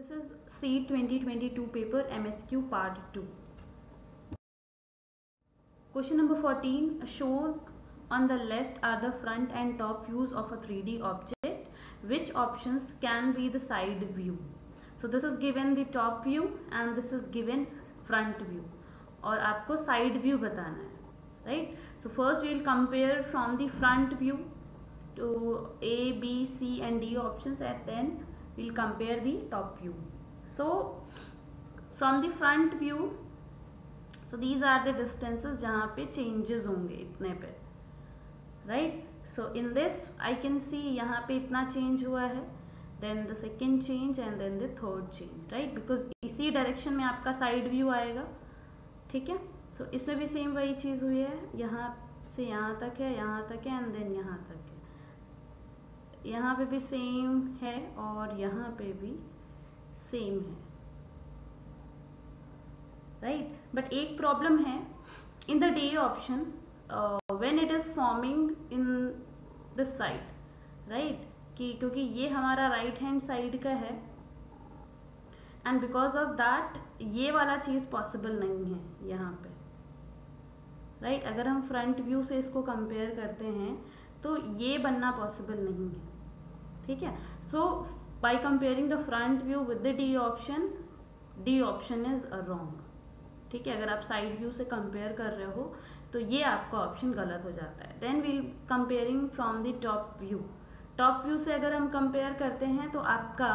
This is C 2022 paper MSQ part 2. Question number 14. Shown on the left are the front and top views of a 3D object. Which options can be the side view? So this is given the top view and this is given front view. और आपको side view बताना है, right? So first we will compare from the front view to A, B, C and D options, and then we'll compare the top view. So from the front view, so these are the distances जहाँ पे changes होंगे इतने पे, right? So in this I can see यहाँ पे इतना change हुआ है, then the second change and then the third change, right? Because इसी direction में आपका side view आएगा, ठीक है? So इसमें भी same वही चीज़ हुई है, यहाँ से यहाँ तक है, यहाँ तक है and then यहाँ तक है, यहाँ पे भी सेम है और यहाँ पे भी सेम है, राइट? बट एक प्रॉब्लम है in the D option, when it is forming in this side, right? कि क्योंकि ये हमारा राइट हैंड साइड का है एंड बिकॉज ऑफ दैट ये वाला चीज़ पॉसिबल नहीं है यहाँ पे, राइट? अगर हम फ्रंट व्यू से इसको कंपेयर करते हैं तो ये बनना पॉसिबल नहीं है, ठीक है? So by comparing the front view with the D option is wrong, ठीक है? अगर आप साइड व्यू से कंपेयर कर रहे हो तो ये आपका ऑप्शन गलत हो जाता है. Then we comparing from the top view. Top view से अगर हम कंपेयर करते हैं तो आपका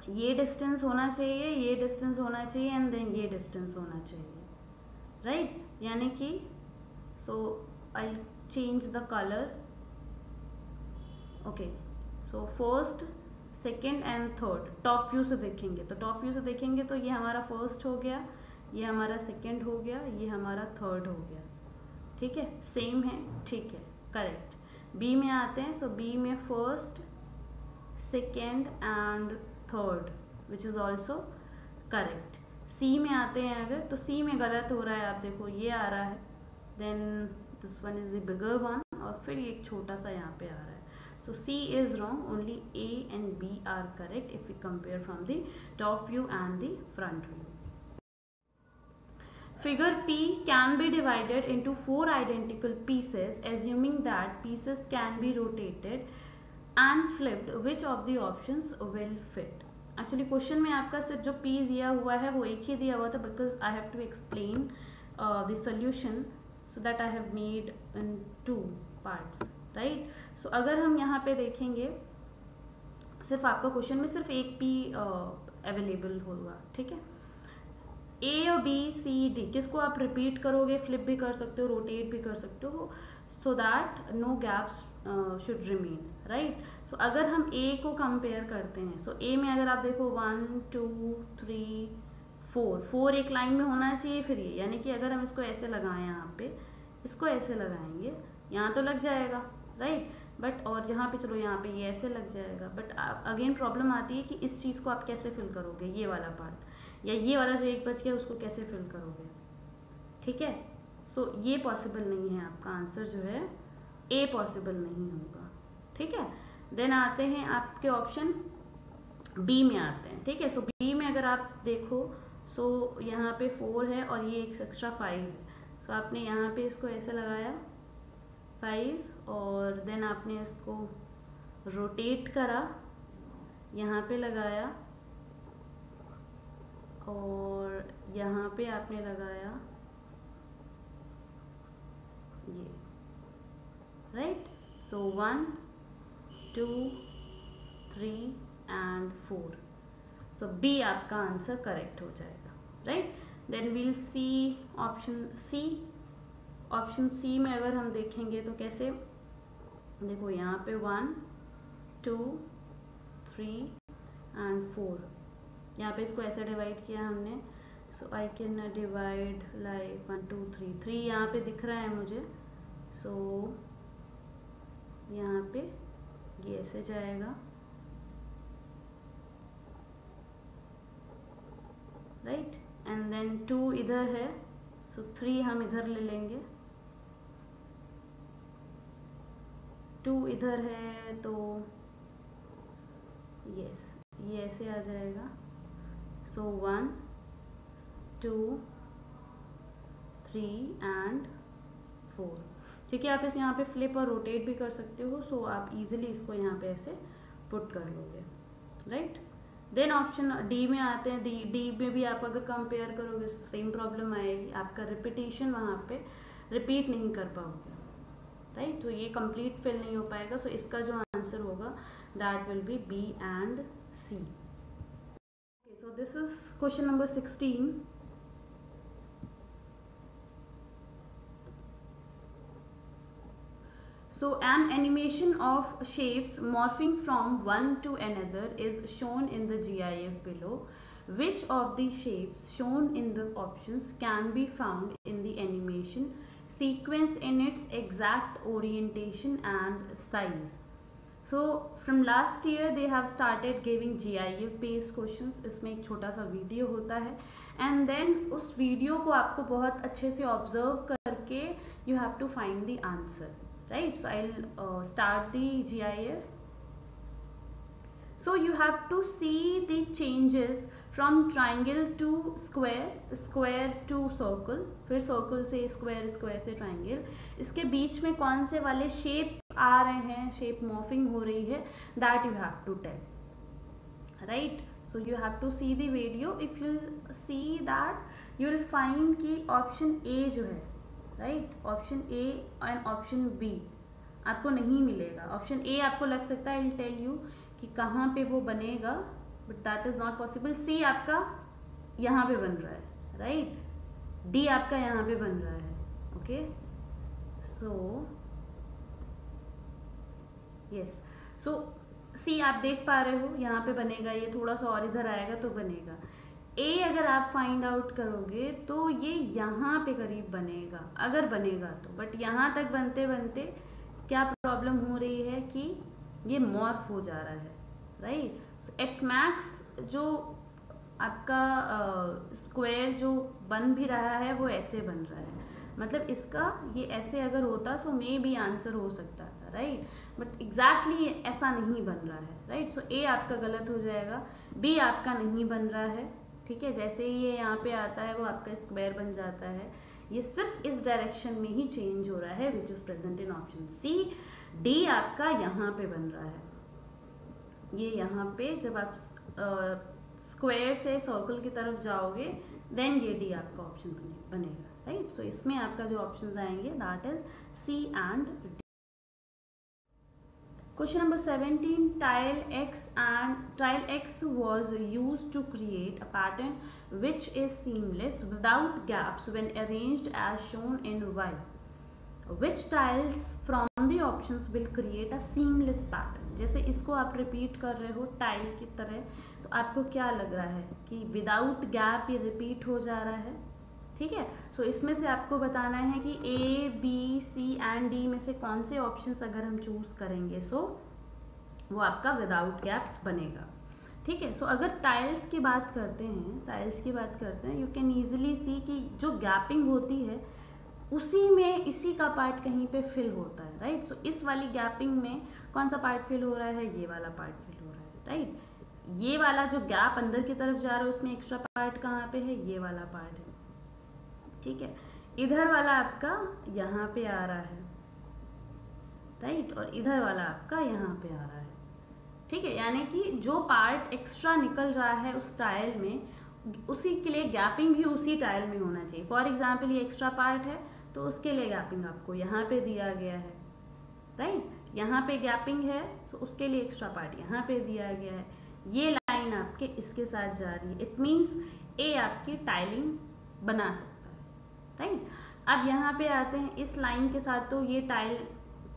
ये डिस्टेंस होना चाहिए, ये डिस्टेंस होना चाहिए एंड देन ये डिस्टेंस होना चाहिए, राइट? यानी कि so I change the colour. Okay, so first, second and third top view से देखेंगे तो टॉप व्यू से देखेंगे तो ये हमारा फर्स्ट हो गया, ये हमारा सेकेंड हो गया, ये हमारा थर्ड हो गया, ठीक है? सेम है, ठीक है, करेक्ट. बी में आते हैं, सो बी में first, second and third which is also correct. C में आते हैं अगर, तो सी में गलत हो रहा है, आप देखो ये आ रहा है, then this one is the bigger one और फिर ये एक छोटा सा यहाँ पे आ रहा है. So C is wrong, only A and B are correct if we compare from the top view and the front view. Figure P can be divided into 4 identical pieces, assuming that pieces can be rotated and flipped. Which of the options will fit? Actually question में आपका सिर्फ जो P दिया हुआ है वो एक ही दिया हुआ था, because I have to explain the solution, so that I have made in 2 parts. Right? So अगर हम यहाँ पे देखेंगे सिर्फ आपका क्वेश्चन में सिर्फ एक पी अवेलेबल होगा, ठीक है? ए और बी सी डी किसको आप रिपीट करोगे, फ्लिप भी कर सकते हो, रोटेट भी कर सकते हो, so that no gaps should remain, right? So अगर हम ए को कंपेयर करते हैं, सो ए में अगर आप देखो 1 2 3 4 एक लाइन में होना चाहिए, फिर ये यानी कि अगर हम इसको ऐसे लगाएं, यहाँ पे इसको ऐसे लगाएंगे, यहाँ तो लग जाएगा, राइट? बट और यहाँ पे चलो यहाँ पे ये ऐसे लग जाएगा, बट अगेन प्रॉब्लम आती है कि इस चीज़ को आप कैसे फिल करोगे, ये वाला पार्ट या ये वाला जो एक बच गया उसको कैसे फिल करोगे, ठीक है? सो ये पॉसिबल नहीं है, आपका आंसर जो है ए पॉसिबल नहीं होगा, ठीक है? देन आते हैं आपके ऑप्शन बी में आते हैं, ठीक है? सो बी में अगर आप देखो, सो यहाँ पे 4 है और ये एक एक्स्ट्रा 5 है. सो आपने यहाँ पे इसको ऐसे लगाया 5 और देन आपने इसको रोटेट करा, यहाँ पे लगाया और यहाँ पे आपने लगाया ये, right? So 1 2 3 and 4. So B आपका आंसर करेक्ट हो जाएगा, right? Then we'll see option C. Option C में अगर हम देखेंगे तो कैसे, देखो यहाँ पे 1 2 3 एंड 4, यहाँ पे इसको ऐसे डिवाइड किया हमने. सो आई कैन डिवाइड लाइक 1 2 3 यहाँ पे दिख रहा है मुझे. सो यहाँ पे ये ऐसे जाएगा, राइट? एंड देन 2 इधर है, सो 3 हम इधर ले लेंगे, 2 इधर है तो यस ये ऐसे आ जाएगा। सो 1 2 3 एंड 4, क्योंकि आप इस यहाँ पे फ्लिप और रोटेट भी कर सकते हो, सो आप इजीली इसको यहाँ पे ऐसे पुट कर लोगे, राइट। देन ऑप्शन डी में आते हैं। डी में भी आप अगर कंपेयर करोगे सेम प्रॉब्लम आएगी, आपका रिपीटेशन वहाँ पे रिपीट नहीं कर पाओगे, राइट। तो ये कंप्लीट फिल नहीं हो पाएगा। सो इसका जो आंसर होगा that will be B and C. So this is question number 16. So an animation of shapes morphing from one to another is shown in the GIF below. Which of the shapes shown in the options can be found in the animation sequence in its exact orientation and size? So from last year they have started giving GIF based questions. इसमें एक छोटा सा video होता है and then उस video को आपको बहुत अच्छे से ऑब्जर्व करके you have to find the answer. Right, so I'll start the GIF. So you have to see the changes from triangle to square, square to circle, फिर circle से square, square से triangle. इसके बीच में कौन से वाले shape आ रहे हैं, shape morphing हो रही है, that you have to tell, right? So you have to see the video. If you see that, you will find कि option A जो है, right, option A and option B आपको नहीं मिलेगा। ऑप्शन ए आपको लग सकता है, आई विल टेल यू कि कहाँ पे वो बनेगा, but that is not possible. C आपका यहाँ पे बन रहा है, राइट, डी आपका यहाँ पे बन रहा है, ओके। सो यस, सो सी आप देख पा रहे हो यहाँ पे बनेगा, ये थोड़ा सा और इधर आएगा तो बनेगा। ए अगर आप फाइंड आउट करोगे तो ये यहाँ पे करीब बनेगा, अगर बनेगा तो, बट यहाँ तक बनते बनते क्या प्रॉब्लम हो रही है कि ये मॉर्फ हो जा रहा है, राइट। सो एट मैक्स जो आपका स्क्वायर जो बन भी रहा है वो ऐसे बन रहा है, मतलब इसका ये ऐसे अगर होता सो मे भी आंसर हो सकता था, राइट, बट एग्जैक्टली ऐसा नहीं बन रहा है, राइट। सो ए आपका गलत हो जाएगा, बी आपका नहीं बन रहा है, ठीक है। जैसे ही ये यहाँ पे आता है वो आपका स्क्वायर बन जाता है, ये सिर्फ इस डायरेक्शन में ही चेंज हो रहा है which is present in option C. D आपका यहाँ पे बन रहा है, ये यहाँ पे जब आप स्क्वायर से सर्कल की तरफ जाओगे देन ये डी आपका ऑप्शन बनेगा, राइट। सो इसमें आपका जो ऑप्शन आएंगे that is C and D. Question number 17. Tile X was used to create a pattern which is seamless without gaps when arranged as shown in Y. Which tiles from the options will create a seamless pattern? जैसे इसको आप repeat कर रहे हो tile की तरह, तो आपको क्या लग रहा है कि विदाउट गैप ये रिपीट हो जा रहा है, ठीक है। सो इसमें से आपको बताना है कि A B C and D में से कौन से ऑप्शंस अगर हम चूज करेंगे सो वो आपका विदाउट गैप्स बनेगा, ठीक है। सो अगर टाइल्स की बात करते हैं, यू कैन ईजिली सी कि जो गैपिंग होती है उसी में इसी का पार्ट कहीं पे फिल होता है, राइट। सो इस वाली गैपिंग में कौन सा पार्ट फिल हो रहा है, ये वाला पार्ट फिल हो रहा है, राइट। ये वाला जो गैप अंदर की तरफ जा रहा है उसमें एक्स्ट्रा पार्ट कहाँ पे है, ये वाला पार्ट है, ठीक है। इधर वाला आपका यहाँ पे आ रहा है, राइट, और इधर वाला आपका यहाँ पे आ रहा है, ठीक है। यानी कि जो पार्ट एक्स्ट्रा निकल रहा है उस टाइल में उसी के लिए गैपिंग भी उसी टाइल में होना चाहिए। फॉर एग्जाम्पल ये एक्स्ट्रा पार्ट है तो उसके लिए गैपिंग आपको यहाँ पे दिया गया है, राइट, यहाँ पे गैपिंग है तो उसके लिए एक्स्ट्रा पार्ट यहाँ पे दिया गया है। ये लाइन आपके इसके साथ जा रही है, इट मीन्स ए आपकी टाइलिंग बना सकता है, राइट। अब यहाँ पे आते हैं, इस लाइन के साथ तो ये टाइल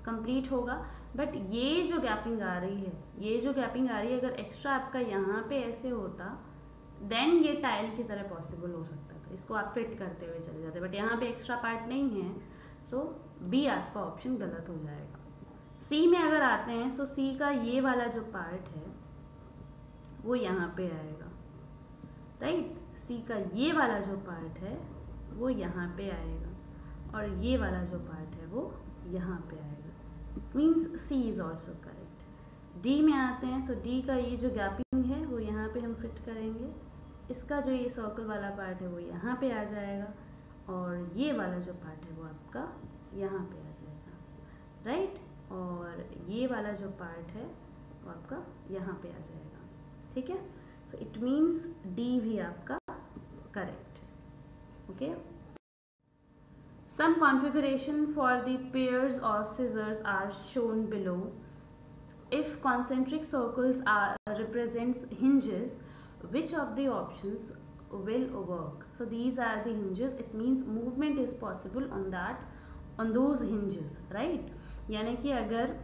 कंप्लीट होगा, बट ये जो गैपिंग आ रही है, अगर एक्स्ट्रा आपका यहाँ पे ऐसे होता देन ये टाइल की तरह पॉसिबल हो सकता था, इसको आप फिट करते हुए चले जाते, बट यहाँ पे एक्स्ट्रा पार्ट नहीं है, सो बी आपका ऑप्शन गलत हो जाएगा। सी में अगर आते हैं, सो सी का ये वाला जो पार्ट है वो यहाँ पे आएगा, राइट। सी का ये वाला जो पार्ट है वो यहाँ पे आएगा और ये वाला जो पार्ट है वो यहाँ पे आएगा, means C is also correct. D में आते हैं, सो डी का ये जो गैपिंग है वो यहाँ पे हम फिट करेंगे, इसका जो ये सर्कल वाला पार्ट है वो यहाँ पे आ जाएगा, और ये वाला जो पार्ट है वो आपका यहाँ पे आ जाएगा, राइट, और ये वाला जो पार्ट है वो आपका यहाँ पे आ जाएगा, ठीक है। सो इट मीन्स डी भी आपका करेक्ट है, okay. Some configuration for the pairs of scissors are shown below. If concentric circles represents hinges, which of the options will work? So these are the hinges. It means movement is possible on those hinges, right? यानी कि अगर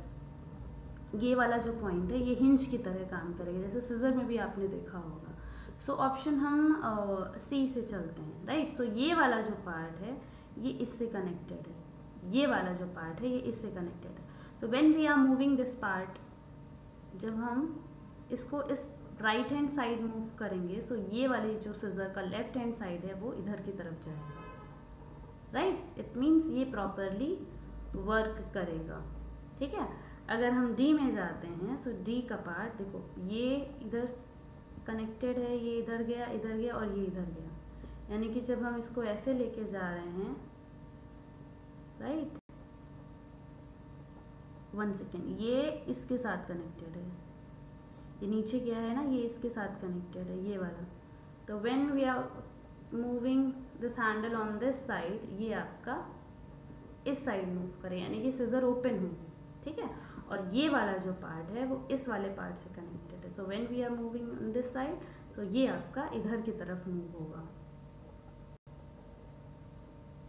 ये वाला जो point है ये hinge की तरह काम करेगा, जैसे सिजर में भी आपने देखा होगा। सो ऑप्शन हम सी से चलते हैं, राइट। सो ये वाला जो पार्ट है ये इससे कनेक्टेड है, ये वाला जो पार्ट है ये इससे कनेक्टेड है। So when we are moving this part, जब हम इसको इस राइट हैंड साइड मूव करेंगे, सो ये वाली जो सिजर का लेफ्ट हैंड साइड है वो इधर की तरफ जाएगा, राइट। इट मीन्स ये प्रॉपरली वर्क करेगा, ठीक है। अगर हम डी में जाते हैं, सो डी का पार्ट देखो, ये इधर कनेक्टेड है, ये इधर गया और ये इधर गया, यानी कि जब हम इसको ऐसे लेके जा रहे हैं, राइट, 1 सेकेंड, ये इसके साथ कनेक्टेड है, ये नीचे गया है ना, ये इसके साथ कनेक्टेड है, ये वाला। तो when we are moving this handle on this side, ये आपका इस साइड मूव करे, यानी कि सिजर ओपन होगी, ठीक है। और ये वाला जो पार्ट है वो इस वाले पार्ट से कनेक्टेड है। So when we are moving on this side, तो ये आपका इधर की तरफ मूव होगा,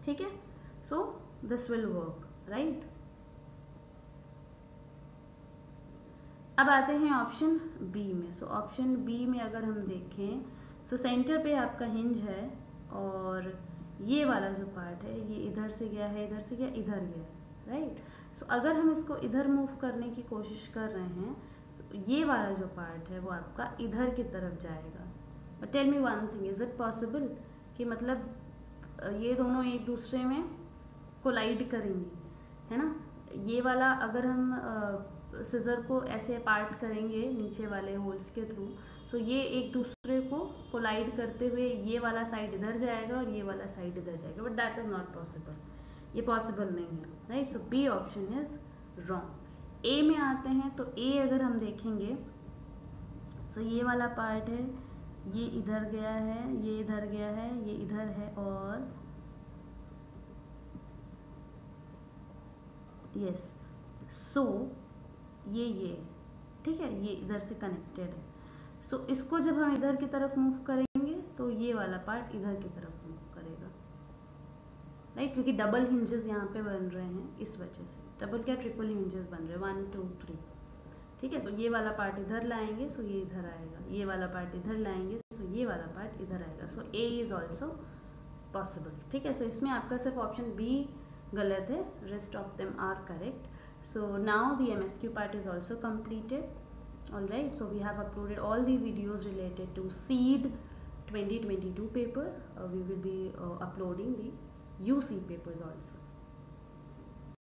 ठीक है। So this will work, right. अब आते हैं ऑप्शन बी में। सो ऑप्शन बी में अगर हम देखें, सो सेंटर पे आपका हिंज है, और ये वाला जो पार्ट है ये इधर से गया है, इधर से गया, इधर गया, राइट। सो अगर हम इसको इधर मूव करने की कोशिश कर रहे हैं, तो ये वाला जो पार्ट है वो आपका इधर की तरफ जाएगा। But tell me one thing, is it possible कि मतलब ये दोनों एक दूसरे में कोलाइड करेंगी, है ना। ये वाला अगर हम सिजर को ऐसे पार्ट करेंगे नीचे वाले होल्स के थ्रू, सो ये एक दूसरे को कोलाइड करते हुए ये वाला साइड इधर जाएगा और ये वाला साइड इधर जाएगा, but that is not possible, ये पॉसिबल नहीं है, right. So B option is wrong. A में आते हैं, तो ए अगर हम देखेंगे, सो ये वाला पार्ट है, ये इधर गया है, ये इधर गया है, ये इधर है, और यस, सो ये ठीक है, ये इधर से कनेक्टेड है। सो इसको जब हम इधर की तरफ मूव करेंगे, तो ये वाला पार्ट इधर की तरफ मूव करेगा, राइट, क्योंकि डबल हिंजेस यहाँ पे बन रहे हैं, इस वजह से डबल क्या ट्रिपल हिंजेस बन रहे हैं, 1 2 3, ठीक है। तो ये वाला पार्ट इधर लाएंगे, सो ये इधर आएगा, ये वाला पार्ट इधर लाएंगे, सो ये वाला पार्ट इधर आएगा। सो ए इज ऑल्सो पॉसिबल, ठीक है। सो इसमें आपका सिर्फ ऑप्शन बी गलत है, rest of them are correct. So now the MSQ part is also completed. All right, so we have uploaded all the videos related to SEED 2022 paper. We will be uploading the UC papers also.